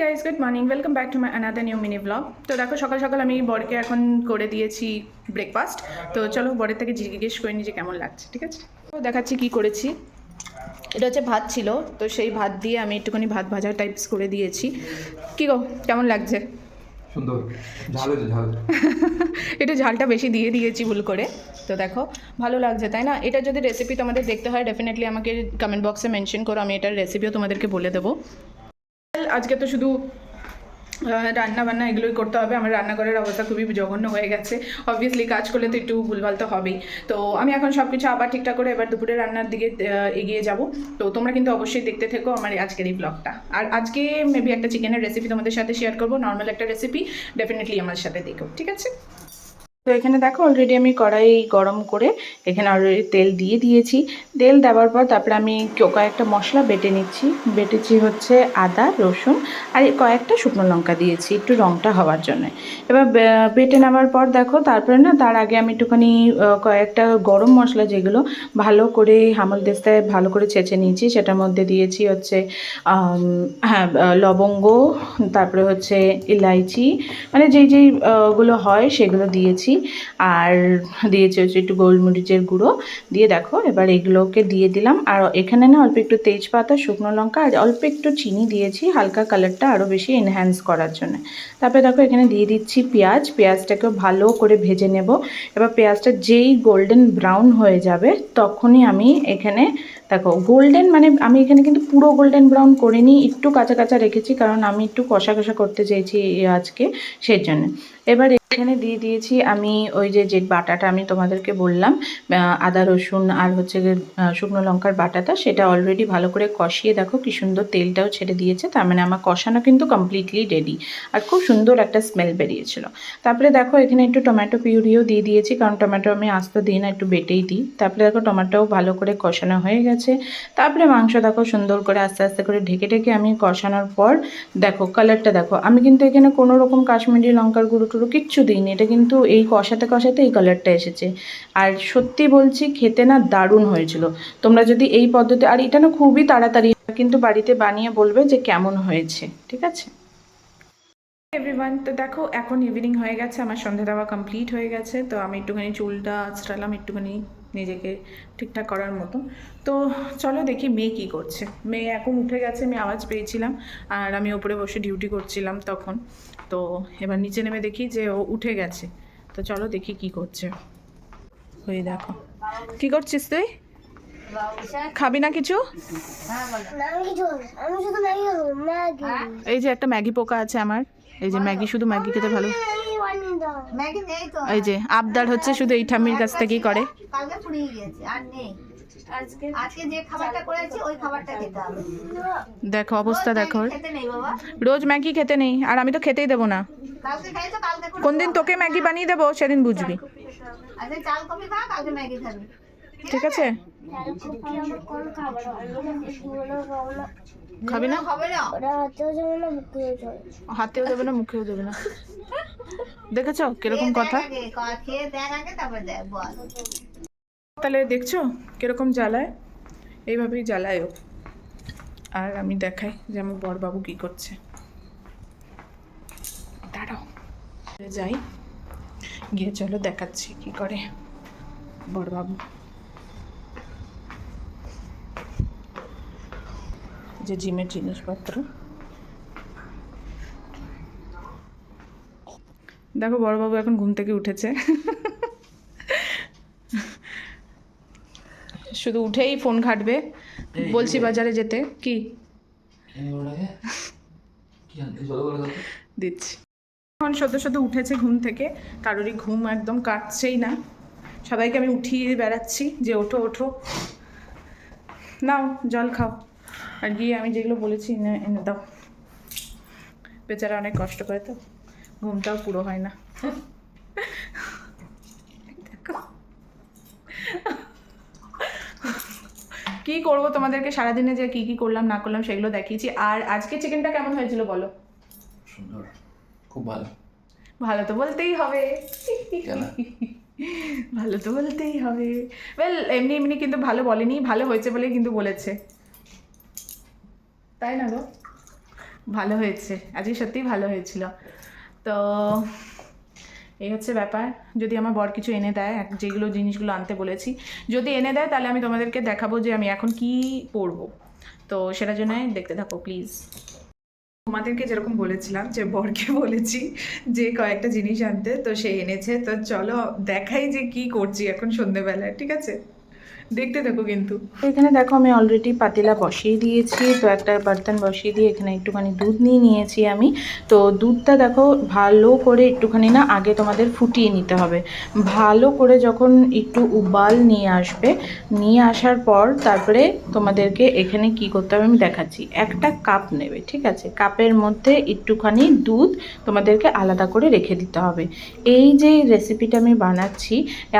Guys good morning welcome back to my another new mini blog. তো দেখো সকাল সকাল আমি বরকে এখন করে দিয়েছি ব্রেকফাস্ট। তো চলো বরের থেকে জিজ্ঞেস করে নিই যে কেমন লাগছে, ঠিক আছে? তো দেখাচ্ছি কি করেছি। এটা হচ্ছে ভাত ছিল, তো সেই ভাত দিয়ে আমি একটুখানি ভাত ভাজা টাইপস করে দিয়েছি। কি গো কেমন লাগছে? সুন্দর ঝাল হয়েছে ঝাল। একটু ঝালটা বেশি দিয়ে দিয়েছি ভুল করে। তো দেখো ভালো লাগছে তাই না? এটা যদি রেসিপি তোমাদের দেখতে হয় ডেফিনেটলি আমাকে কমেন্ট বক্সে মেনশন করো, আমি এটার রেসিপিও তোমাদেরকে বলে দেবো। আজকে তো শুধু রান্না বান্না এগুলোই করতে হবে। আমার রান্নাঘরের অবস্থা খুবই জঘন্য হয়ে গেছে। অবভিয়াসলি কাজ করলে তো একটু ভুলভাল তো হবেই। তো আমি এখন সব কিছু আবার ঠিকঠাক করে এবার দুপুরে রান্নার দিকে এগিয়ে যাব। তো তোমরা কিন্তু অবশ্যই দেখতে থেকো আমার আজকের এই ব্লগটা। আর আজকে মেবি একটা চিকেনের রেসিপি তোমাদের সাথে শেয়ার করবো, নর্মাল একটা রেসিপি। ডেফিনেটলি আমার সাথে দেখো, ঠিক আছে? তো এখানে দেখো অলরেডি আমি কড়াই গরম করে এখানে অলরেডি তেল দিয়ে দিয়েছি। তেল দেওয়ার পর তারপরে আমি কয়েকটা মশলা বেটে নিচ্ছি। বেটেছি হচ্ছে আদা, রসুন আর কয়েকটা শুকনো লঙ্কা দিয়েছি একটু রঙটা হওয়ার জন্য। এবার বেটে নেওয়ার পর দেখো তারপরে না, তার আগে আমি একটুখানি কয়েকটা গরম মশলা যেগুলো ভালো করে হামালদিস্তায় ভালো করে ছেঁচে নিয়েছি, সেটার মধ্যে দিয়েছি হচ্ছে হ্যাঁ লবঙ্গ, তারপরে হচ্ছে ইলাইচি, মানে যেই গুলো হয় সেগুলো দিয়েছি। আর দিয়েছি হচ্ছে একটু গোলমরিচের গুঁড়ো দিয়ে দেখো এবার এগুলোকে দিয়ে দিলাম। আর এখানে না অল্প একটু তেজপাতা, শুকনো লঙ্কা আর অল্প একটু চিনি দিয়েছি হালকা কালারটা আরও বেশি এনহ্যান্স করার জন্য। তারপরে দেখো এখানে দিয়ে দিচ্ছি পেঁয়াজটাকে ভালো করে ভেজে নেব। এবার পেঁয়াজটা যেই গোল্ডেন ব্রাউন হয়ে যাবে তখনই আমি এখানে দেখো গোল্ডেন, মানে আমি এখানে কিন্তু পুরো গোল্ডেন ব্রাউন করিনি, একটু কাঁচা কাঁচা রেখেছি কারণ আমি একটু কষা কষা করতে চাইছি আজকে, সেই জন্য। এবার এখানে দিয়ে দিয়েছি আমি ওই যে বাটাটা আমি তোমাদেরকে বললাম, আদা রসুন আর হচ্ছে শুকনো লঙ্কার বাটাটা, সেটা অলরেডি ভালো করে কষিয়ে দেখো কি সুন্দর তেলটাও ছেড়ে দিয়েছে। তার মানে আমার কষানো কিন্তু কমপ্লিটলি রেডি আর খুব সুন্দর একটা স্মেল বেরিয়েছিল। তারপরে দেখো এখানে একটু টমেটো পিউরিও দিয়ে দিয়েছি, কারণ টমেটো আমি আস্ত দিই না, একটু বেটেই দিই। তারপরে দেখো টমেটোও ভালো করে কষানো হয়ে গেছে। তারপরে মাংস দেখো সুন্দর করে আস্তে আস্তে করে ঢেকে ঢেকে আমি কষানোর পর দেখো কালারটা দেখো, আমি কিন্তু এখানে কোনো রকম কাশ্মীরি লঙ্কার গুঁড়ো টুড়ো কিচ্ছু দিইনি, এটা কিন্তু এই কষাতে কষাতে এই কালারটা এসেছে। আর সত্যি বলছি খেতে না দারুণ হয়েছিল। তোমরা যদি এই পদ্ধতি, আর এটা না খুবই তাড়াতাড়ি, কিন্তু বাড়িতে বানিয়ে বলবে যে কেমন হয়েছে, ঠিক আছে? এভরিওয়ান, তো দেখো এখন ইভিনিং হয়ে গেছে, আমার সন্ধে দেওয়া কমপ্লিট হয়ে গেছে। তো আমি একটুখানি চুলটা আঁচড়ালাম একটুখানি নিজেকে ঠিকঠাক করার মতো। তো চলো দেখি মেয়ে কী করছে। মেয়ে এখন উঠে গেছে, আমি আওয়াজ পেয়েছিলাম আর আমি ওপরে বসে ডিউটি করছিলাম তখন। তো এবার নিচে নেমে দেখি যে ও উঠে গেছে। তো চলো দেখি কি করছে। ওই দেখো কি করছিস তুই? খাবি না কিছু? এই যে একটা ম্যাগি পোকা আছে আমার, এই যে ম্যাগি, শুধু ম্যাগি খেতে ভালো। এই যে আবদার হচ্ছে শুধু এই ঠাম্মির কাছ থেকেই করে। দেখো অবস্থা দেখো, রোজ ম্যাগি খেতে নেই, আর আমি তো খেতেই দেবো না। কোন দিন তোকে ম্যাগি বানিয়ে দেবো সেদিন বুঝবি, ঠিক আছে? খাবি না? হাতেও দেবে না মুখেও দেবে না, দেখেছো কিরকম কথা। তাহলে দেখছো কিরকম জ্বালায়, এইভাবেই জ্বালায় ও। আর আমি দেখাই যে আমার বড়বাবু কি করছে। দাঁড়াও যাই, গিয়ে চলো দেখাচ্ছি কি করে বড়বাবু। যে জিমের জিনিসপত্র দেখো, বড়বাবু এখন ঘুম থেকে উঠেছে। শুধু উঠেই ফোন ঘাটবে, বলছি বাজারে যেতে। কি দিচ্ছি, এখন সদ্য উঠেছে ঘুম থেকে, কারোরই ঘুম একদম কাটছেই না। সবাইকে আমি উঠিয়ে বেড়াচ্ছি যে ওঠো ওঠো, নাও জল খাও, আর গিয়ে আমি যেগুলো বলেছি এনে দাও। বেচারা অনেক কষ্ট করে, তো ঘুমটাও পুরো হয় না। কি করবো, তোমাদেরকে সারাদিনে যে কি কি করলাম না করলাম সেগুলো দেখিয়েছি। আর আজকে চিকেনটা কেমন হয়েছিল বলো? সুন্দর, খুব ভালো। ভালো তো বলতেই হবে, ভালো তো বলতেই হবে। ওয়েল এমনি এমনি কিন্তু ভালো বলেনি, ভালো হয়েছে বলে কিন্তু বলেছে, তাই না গো? ভালো হয়েছে, আজকে সত্যিই ভালো হয়েছিল। তো এই হচ্ছে ব্যাপার। যদি আমার বর কিছু এনে দেয়, যেগুলো জিনিসগুলো আনতে বলেছি যদি এনে দেয়, তাহলে আমি তোমাদেরকে দেখাবো যে আমি এখন কি পরবো। তো সেটার জন্য দেখতে থাকো প্লিজ। তোমাদেরকে যেরকম বলেছিলাম যে বরকে বলেছি যে কয়েকটা জিনিস আনতে, তো সে এনেছে। তো চলো দেখাই যে কি করছি এখন সন্ধেবেলায়, ঠিক আছে? দেখতে থাকো কিন্তু। এখানে দেখো আমি অলরেডি পাতিলা বসিয়ে দিয়েছি। তো একটা বার্তন বসিয়ে দিয়ে এখানে একটুখানি দুধ নিয়ে নিয়েছি আমি। তো দুধটা দেখো ভালো করে একটুখানি না আগে তোমাদের ফুটিয়ে নিতে হবে। ভালো করে যখন একটু উবাল নিয়ে আসবে, নিয়ে আসার পর তারপরে তোমাদেরকে এখানে কি করতে হবে আমি দেখাচ্ছি। একটা কাপ নেবে, ঠিক আছে? কাপের মধ্যে একটুখানি দুধ তোমাদেরকে আলাদা করে রেখে দিতে হবে। এই যে রেসিপিটা আমি বানাচ্ছি,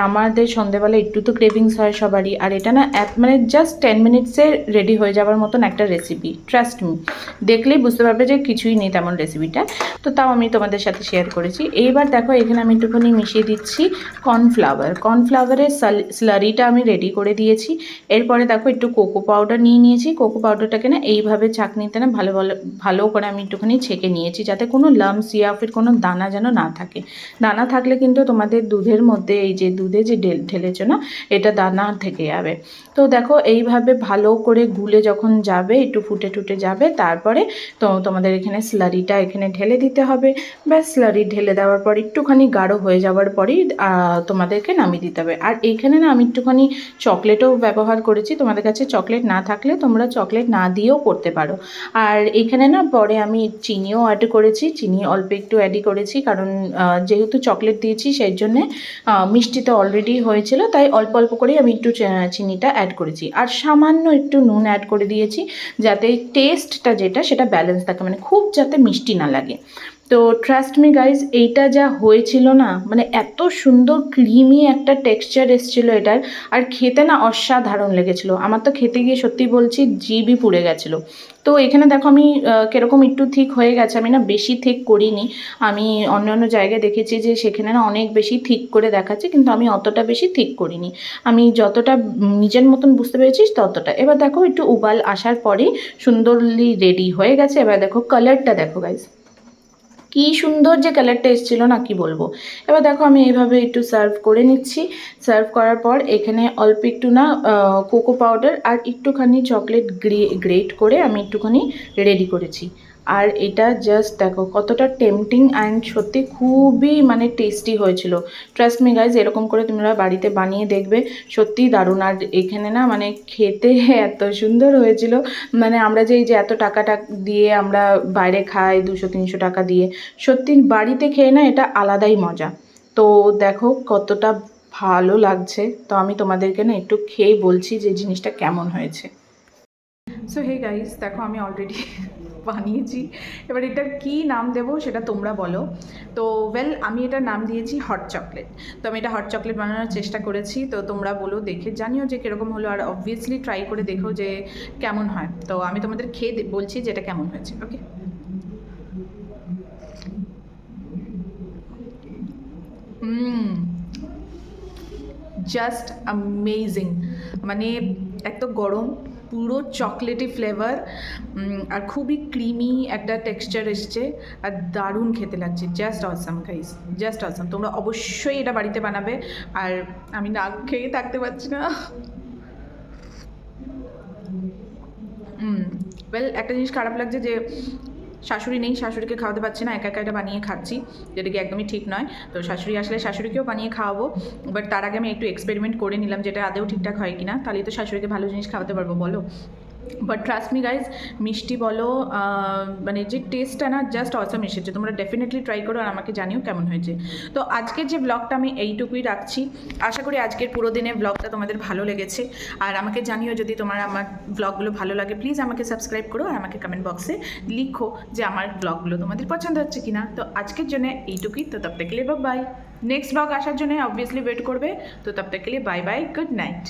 আমাদের সন্ধেবেলা একটু তো ক্রেভিংস হয় সবারই, আর এটা না মানে জাস্ট 10 মিনিটসে রেডি হয়ে যাওয়ার মতন একটা রেসিপি। ট্রাস্ট মি, দেখলেই বুঝতে পারবে যে কিছুই নেই তেমন রেসিপিটা। তো তাও আমি তোমাদের সাথে শেয়ার করেছি। এইবার দেখো এখানে আমি একটুখানি মিশিয়ে দিচ্ছি কর্নফ্লাওয়ারের স্লারিটা আমি রেডি করে দিয়েছি। এরপরে দেখো একটু কোকো পাউডার নিয়ে নিয়েছি। কোকো পাউডারটাকে না এইভাবে ছাঁকনিতে না ভালো করে আমি একটুখানি ছেঁকে নিয়েছি, যাতে কোনো লাম্পস ইয়া ফির কোনো দানা যেন না থাকে। দানা থাকলে কিন্তু তোমাদের দুধের মধ্যে, এই যে দুধে যে ঢেলেছো না, এটা দানা থেকে যাবে। তো দেখো এইভাবে ভালো করে গুলে যখন যাবে, একটু ফুটে টুটে যাবে, তারপরে তো তোমাদের এখানে স্লারিটা এখানে ঢেলে দিতে হবে। ব্যাস, স্লারি ঢেলে দেওয়ার পর একটুখানি গাঢ় হয়ে যাওয়ার পরেই তোমাদেরকে নামিয়ে দিতে হবে। আর এইখানে না আমি একটুখানি চকলেটও ব্যবহার করেছি। তোমাদের কাছে চকলেট না থাকলে তোমরা চকলেট না দিয়েও করতে পারো। আর এখানে না পরে আমি চিনিও অ্যাড করেছি, চিনি অল্প একটু অ্যাডই করেছি, কারণ যেহেতু চকলেট দিয়েছি সেই জন্যে মিষ্টি তো অলরেডি হয়েছিল, তাই অল্প অল্প করেই আমি একটু চিনিটা অ্যাড করেছি। আর সামান্য একটু নুন অ্যাড করে দিয়েছি, যাতে টেস্টটা যেটা সেটা ব্যালেন্স থাকে, মানে খুব যাতে মিষ্টি না লাগে। তো ট্রাস্ট মি গাইজ, এইটা যা হয়েছিল না, মানে এত সুন্দর ক্রিমি একটা টেক্সচার এসেছিলো এটার, আর খেতে না অসাধারণ লেগেছিলো। আমার তো খেতে গিয়ে সত্যি বলছি জিভই পুড়ে গেছিলো। তো এখানে দেখো আমি কীরকম একটু থিক হয়ে গেছে, আমি না বেশি থিক করিনি। আমি অন্য জায়গায় দেখেছি যে সেখানে না অনেক বেশি থিক করে দেখাচ্ছে, কিন্তু আমি অতটা বেশি থিক করিনি। আমি যতটা নিজের মতন বুঝতে পেরেছি ততটা। এবার দেখো একটু উবাল আসার পরেই সুন্দরলি রেডি হয়ে গেছে। এবার দেখো কালারটা দেখো গাইজ, কি সুন্দর যে কালারটা এসেছিলো না, কি বলবো। এবার দেখো আমি এইভাবে একটু সার্ভ করে নিচ্ছি। সার্ভ করার পর এখানে অল্প একটু না কোকো পাউডার আর একটুখানি চকলেট গ্রেট করে আমি একটুখানি রেডি করেছি। আর এটা জাস্ট দেখো কতটা টেম্পটিং অ্যান্ড সত্যি খুবই মানে টেস্টি হয়েছিল। ট্রাস্ট মি গাইজ, এরকম করে তোমরা বাড়িতে বানিয়ে দেখবে, সত্যিই দারুণ। আর এখানে না মানে খেতে এত সুন্দর হয়েছিল, মানে আমরা যে এই যে এত টাকা দিয়ে আমরা বাইরে খাই 200-300 টাকা দিয়ে, সত্যি বাড়িতে খেয়ে না এটা আলাদাই মজা। তো দেখো কতটা ভালো লাগছে। তো আমি তোমাদেরকে না একটু খেয়ে বলছি যে জিনিসটা কেমন হয়েছে। সো হে গাইস, দেখো আমি অলরেডি বানিয়েছি। এবার এটার কী নাম দেবো সেটা তোমরা বলো। তো আমি এটার নাম দিয়েছি হট চকলেট। তো আমি এটা হট চকলেট বানানোর চেষ্টা করেছি। তো তোমরা বলো, দেখে জানিও যে কীরকম হলো, আর অবভিয়াসলি ট্রাই করে দেখো যে কেমন হয়। তো আমি তোমাদের খেয়ে বলছি যে এটা কেমন হয়েছে। ওকে, জাস্ট অ্যামেজিং। মানে এত গরম, পুরো চকলেটি ফ্লেভার, আর খুবই ক্রিমি একটা টেক্সচার এসছে, আর দারুণ খেতে লাগছে। Just awesome guys, just awesome. তোমরা অবশ্যই এটা বাড়িতে বানাবে। আর আমি না খেয়ে থাকতে পারছি না। একটা জিনিস খারাপ লাগছে যে শাশুড়ি নেই, শাশুড়িকে খাওয়াতে পারছি না, একা একা এটা বানিয়ে খাচ্ছি, যেটা কি একদমই ঠিক নয়। তো শাশুড়ি আসলে শাশুড়িকেও বানিয়ে খাওয়াবো, বাট তার আগে আমি একটু এক্সপেরিমেন্ট করে নিলাম যেটা আদেও ঠিকঠাক হয় কি না, তাহলেই তো শাশুড়িকে ভালো জিনিস খাওয়াতে পারবো, বলো। বাট ট্রাস্ট মি গাইজ, মিষ্টি বলো মানে যে টেস্টটা না জাস্ট অসাম এসেছে। তোমরা ডেফিনেটলি ট্রাই করো আর আমাকে জানিও কেমন হয়েছে। তো আজকের যে ব্লগটা আমি এইটুকুই রাখছি। আশা করি আজকের পুরো দিনের ব্লগটা তোমাদের ভালো লেগেছে। আর আমাকে জানিও যদি তোমার আমার ব্লগগুলো ভালো লাগে। প্লিজ আমাকে সাবস্ক্রাইব করো আর আমাকে কমেন্ট বক্সে লিখো যে আমার ব্লগগুলো তোমাদের পছন্দ হচ্ছে কিনা। তো আজকের জন্য এইটুকুই। তো তব থেকে বাই। নেক্সট ব্লগ আসার জন্য অবভিয়াসলি ওয়েট করবে। তো তব থেকে বাই বাই, গুড নাইট।